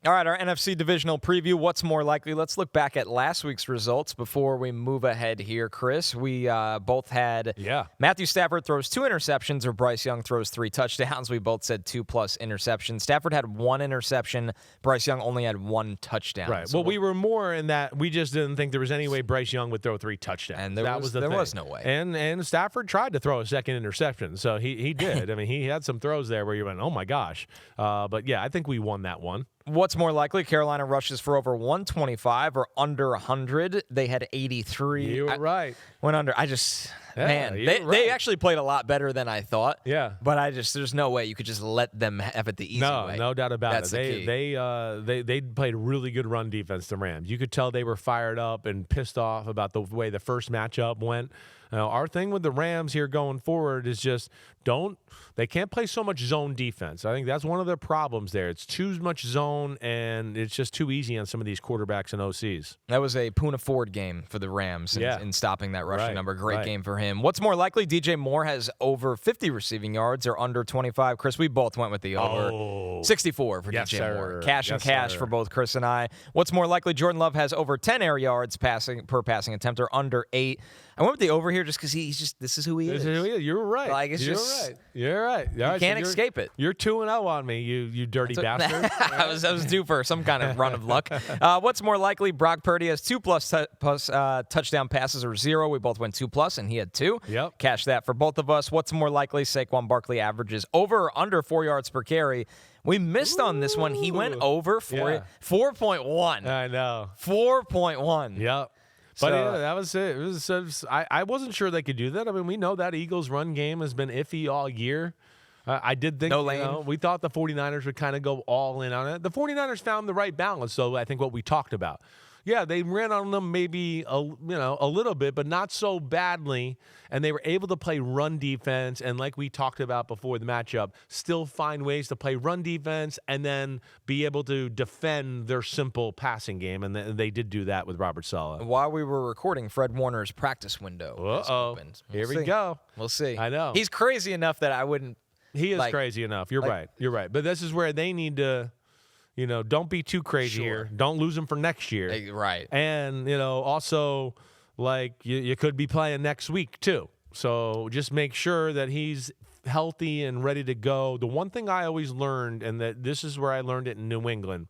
All right, our NFC divisional preview. What's more likely? Let's look back at last week's results before we move ahead here, Chris. We both had Matthew Stafford throws 2 interceptions or Bryce Young throws 3 touchdowns. We both said 2+ interceptions. Stafford had 1 interception. Bryce Young only had 1 touchdown. Right. So we were more in that we just didn't think there was any way Bryce Young would throw 3 touchdowns. And there was no way. And Stafford tried to throw a second interception, so he did. I mean, he had some throws there where you went, oh, my gosh. But, yeah, I think we won that one. What's more likely? Carolina rushes for over 125 or under 100. They had 83. You were right. Went under. They actually played a lot better than I thought. Yeah. But there's no way you could just let them have it the easy way. No doubt about That's it. They played really good run defense, the Rams. You could tell they were fired up and pissed off about the way the first matchup went. Our thing with the Rams here going forward is just they can't play so much zone defense. I think that's one of their problems there. It's too much zone, and it's just too easy on some of these quarterbacks and OCs. That was a Poona Ford game for the Rams in stopping that rushing number. Great game for him. What's more likely? DJ Moore has over 50 receiving yards or under 25. Chris, we both went with the over. 64 for DJ Moore. Cash and cash for both Chris and I. What's more likely? Jordan Love has over 10 air yards per passing attempt or under 8. I went with the over here just because this is who he is. You're right. Like, You're right. You can't escape it. You're 2-0 on me, you dirty bastard. I was due for some kind of run of luck. What's more likely? Brock Purdy has 2+ touchdown passes or 0. We both went 2+, and he had 2. Yep. Cash that for both of us. What's more likely? Saquon Barkley averages over or under 4 yards per carry. We missed on this one. He went over 4.1. I know. 4.1. Yep. But that was it. I wasn't sure they could do that. I mean, we know that Eagles' run game has been iffy all year. I did think, we thought the 49ers would kind of go all in on it. The 49ers found the right balance, though, I think what we talked about. Yeah, they ran on them maybe a little bit, but not so badly, and they were able to play run defense, and like we talked about before the matchup, still find ways to play run defense and then be able to defend their simple passing game, and they did do that with Robert Saleh. While we were recording, Fred Warner's practice window opened. Here we go. We'll see. I know. He's crazy enough that I wouldn't. He is crazy enough. You're right. But this is where they need to... don't be too crazy here. Don't lose him for next year. Right. And, also, you could be playing next week, too. So just make sure that he's healthy and ready to go. The one thing I always learned, and that this is where I learned it in New England,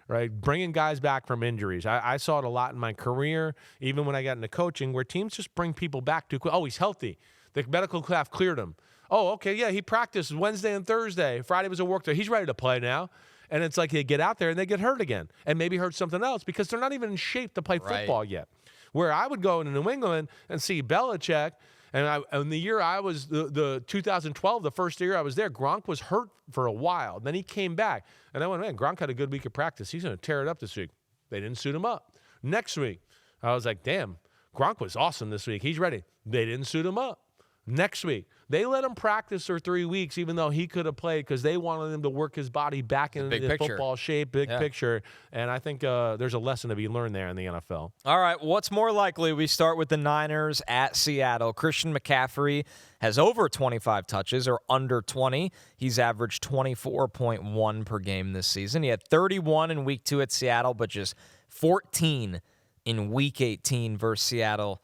right, bringing guys back from injuries. I saw it a lot in my career, even when I got into coaching, where teams just bring people back too quick. Oh, he's healthy. The medical staff cleared him. Oh, okay, yeah, he practiced Wednesday and Thursday. Friday was a work day. He's ready to play now. And it's like they get out there and they get hurt again and maybe hurt something else because they're not even in shape to play football yet. Where I would go into New England and see Belichick, and the year I was, the 2012, the first year I was there, Gronk was hurt for a while. Then he came back. And I went, man, Gronk had a good week of practice. He's going to tear it up this week. They didn't suit him up. Next week, I was like, damn, Gronk was awesome this week. He's ready. They didn't suit him up. Next week, they let him practice for 3 weeks, even though he could have played because they wanted him to work his body back in the football shape, big picture. And I think there's a lesson to be learned there in the NFL. All right, what's more likely? We start with the Niners at Seattle. Christian McCaffrey has over 25 touches or under 20. He's averaged 24.1 per game this season. He had 31 in Week 2 at Seattle, but just 14 in Week 18 versus Seattle.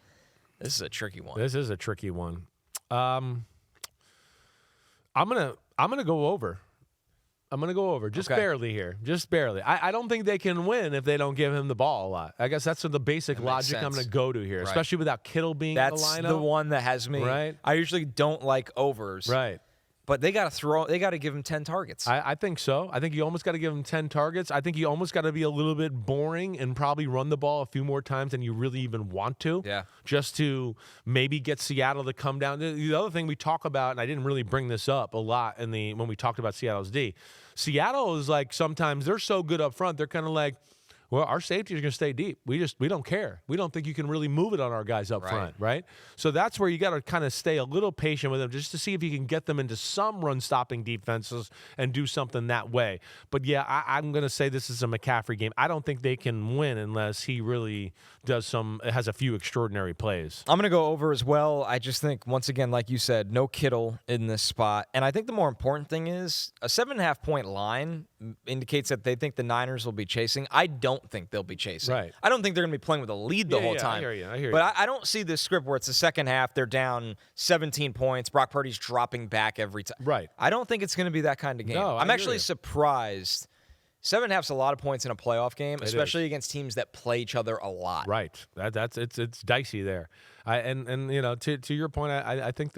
This is a tricky one. This is a tricky one. I'm gonna go over. I'm gonna go over just barely here, just barely. I don't think they can win if they don't give him the ball a lot. I guess that's the basic logic I'm gonna go to here, especially without Kittle being in the lineup. That's the one that has me. Right. I usually don't like overs. Right. But they got to give him 10 targets. I think so. I think you almost got to give him 10 targets. I think you almost got to be a little bit boring and probably run the ball a few more times than you really even want to. Yeah. Just to maybe get Seattle to come down. The other thing we talk about, and I didn't really bring this up a lot when we talked about Seattle's D. Seattle is like sometimes they're so good up front, they're kind of like, Well, our safety is going to stay deep. We don't care. We don't think you can really move it on our guys up front, right? So that's where you got to kind of stay a little patient with them just to see if you can get them into some run-stopping defenses and do something that way. But, yeah, I'm going to say this is a McCaffrey game. I don't think they can win unless he really has a few extraordinary plays. I'm going to go over as well. I just think, once again, like you said, no Kittle in this spot. And I think the more important thing is a 7.5-point line indicates that they think the Niners will be chasing. I don't think they'll be chasing. Right. I don't think they're going to be playing with a lead the whole time. I hear you. But I don't see this script where it's the second half, they're down 17 points, Brock Purdy's dropping back every time. Right. I don't think it's going to be that kind of game. No, I'm actually surprised. 7.5's a lot of points in a playoff game, especially against teams that play each other a lot. Right. It's dicey there. And you know, to your point, I think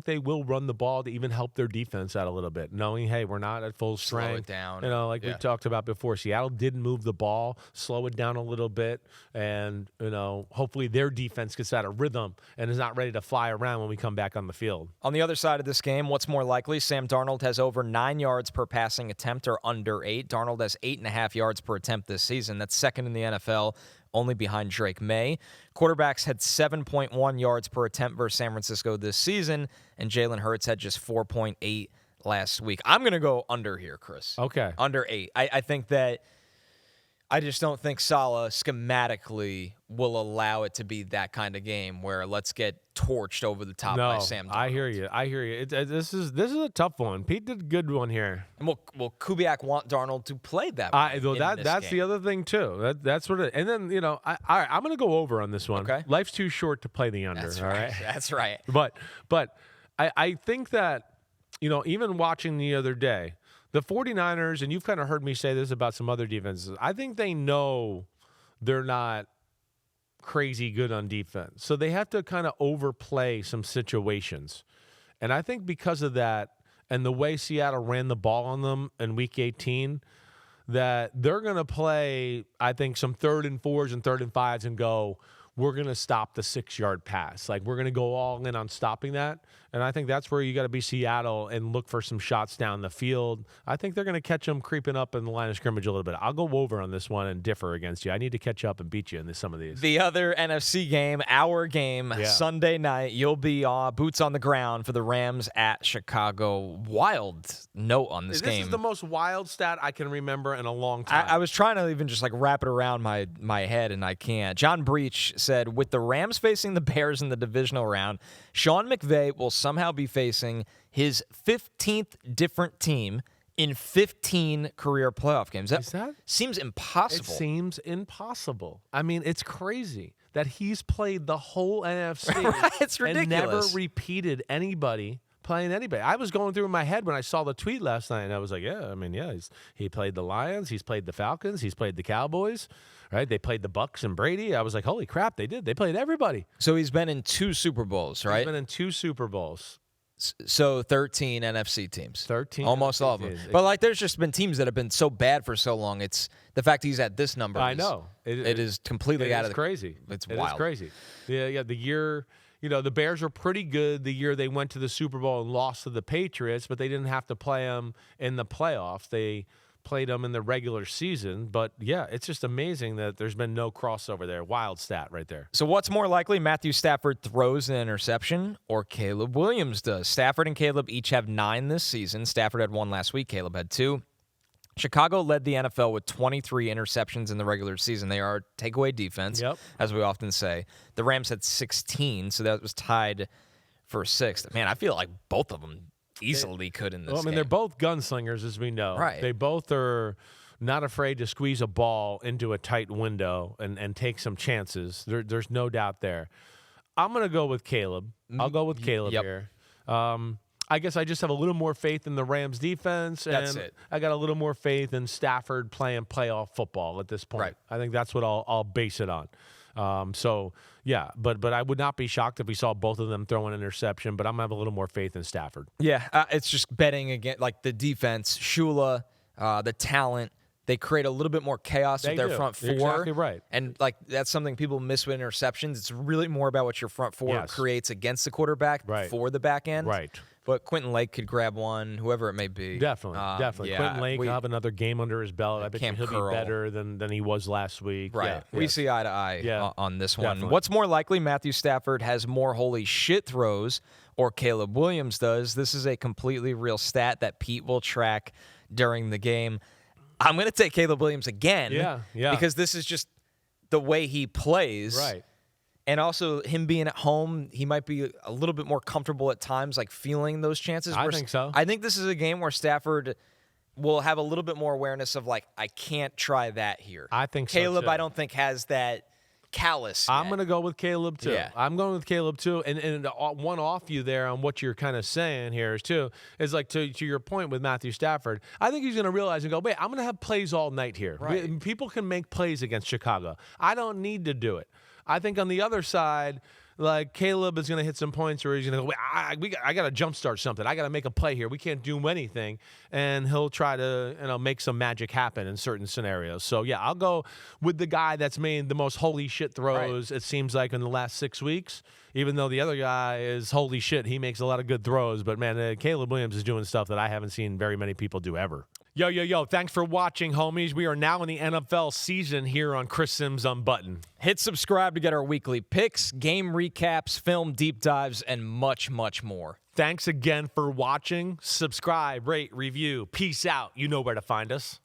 they will run the ball to even help their defense out a little bit, knowing, hey, we're not at full strength. Slow it down. You know, like we talked about before, Seattle did move the ball, slow it down a little bit, and you know, hopefully their defense gets out of rhythm and is not ready to fly around when we come back on the field. On the other side of this game, what's more likely? Sam Darnold has over 9 yards per passing attempt or under 8. Darnold has 8.5 yards per attempt this season. That's second in the NFL, only behind Drake May. Quarterbacks had 7.1 yards per attempt versus San Francisco this season, and Jalen Hurts had just 4.8 last week. I'm going to go under here, Chris. Okay. Under 8. I think that I just don't think Saleh schematically will allow it to be that kind of game where let's get torched over the top by Sam Darnold. I hear you. This is a tough one. Pete did a good one here. And will Kubiak want Darnold to play that way? That's the other thing too. That's what it. And then you know, I'm going to go over on this one. Okay. Life's too short to play the under. That's all right. That's right. But I think that, you know, even watching the other day, the 49ers, and you've kind of heard me say this about some other defenses, I think they know they're not crazy good on defense. So they have to kind of overplay some situations. And I think because of that and the way Seattle ran the ball on them in Week 18, that they're going to play, I think, some 3rd and 4s and 3rd and 5s and go, we're going to stop the 6-yard pass. Like, we're going to go all in on stopping that. And I think that's where you got to be Seattle and look for some shots down the field. I think they're going to catch them creeping up in the line of scrimmage a little bit. I'll go over on this one and differ against you. I need to catch up and beat you in some of these. The other NFC game, our game, Sunday night, you'll be boots on the ground for the Rams at Chicago. Wild note on this game. This is the most wild stat I can remember in a long time. I was trying to even just like wrap it around my head, and I can't. John Breach said, with the Rams facing the Bears in the divisional round, Sean McVay will somehow be facing his 15th different team in 15 career playoff games. That seems impossible. It seems impossible. I mean, it's crazy that he's played the whole NFC It's ridiculous. And never repeated anybody playing anybody. I was going through in my head when I saw the tweet last night, and I was like, he played the Lions, he's played the Falcons, he's played the Cowboys, right? They played the Bucks and Brady. I was like, holy crap, they did. They played everybody. So he's been in 2 Super Bowls, right? He's been in 2 Super Bowls. So 13 NFC teams. 13. Almost NFC all of them. teams. But like, there's just been teams that have been so bad for so long. It's the fact he's at this number. I know. It is completely out of the... crazy. It's wild. wild. It's crazy. Yeah, the year... You know, the Bears were pretty good the year they went to the Super Bowl and lost to the Patriots, but they didn't have to play them in the playoffs. They played them in the regular season. But, yeah, it's just amazing that there's been no crossover there. Wild stat right there. So what's more likely, Matthew Stafford throws an interception or Caleb Williams does? Stafford and Caleb each have 9 this season. Stafford had 1 last week. Caleb had 2. Chicago led the NFL with 23 interceptions in the regular season. They are takeaway defense, as we often say. The Rams had 16, so that was tied for 6th. Man, I feel like both of them easily could in this game. They're both gunslingers, as we know. Right. They both are not afraid to squeeze a ball into a tight window and take some chances. There's no doubt there. I'm going to go with Caleb. I'll go with Caleb here. I guess I just have a little more faith in the Rams defense, and that's it. I got a little more faith in Stafford playing playoff football at this point. Right. I think that's what I'll base it on. But I would not be shocked if we saw both of them throw an interception, but I'm going to have a little more faith in Stafford. Yeah, it's just betting again, like the defense, Shula, the talent. they create a little bit more chaos with their front four. Exactly right. And like that's something people miss with interceptions. It's really more about what your front four creates against the quarterback for the back end. Right. But Quentin Lake could grab one, whoever it may be. Definitely. Yeah, Quentin Lake will have another game under his belt. I bet he'll Curl. be better than he was last week. Right. Yeah, we see eye to eye on this one. Definitely. What's more likely, Matthew Stafford has more holy shit throws or Caleb Williams does? This is a completely real stat that Pete will track during the game. I'm going to take Caleb Williams again. Yeah. Because this is just the way he plays. Right. And also, him being at home, he might be a little bit more comfortable at times, like feeling those chances. I think so. I think this is a game where Stafford will have a little bit more awareness of, like, I can't try that here. I think Caleb, so, too. I don't think, has that callous yet. I'm going to go with Caleb, too. Yeah. I'm going with Caleb, too. And one off you there on what you're kind of saying here, too, is like to your point with Matthew Stafford, I think he's going to realize and go, wait, I'm going to have plays all night here. Right. People can make plays against Chicago. I don't need to do it. I think on the other side, like Caleb is going to hit some points where he's going to go, wait, I got to jumpstart something. I got to make a play here. We can't do anything. And he'll try to make some magic happen in certain scenarios. So, yeah, I'll go with the guy that's made the most holy shit throws, it seems like, in the last 6 weeks. Even though the other guy is holy shit, he makes a lot of good throws. But, man, Caleb Williams is doing stuff that I haven't seen very many people do ever. Yo, thanks for watching, homies. We are now in the NFL season here on Chris Simms Unbuttoned. Hit subscribe to get our weekly picks, game recaps, film deep dives, and much, much more. Thanks again for watching. Subscribe, rate, review. Peace out. You know where to find us.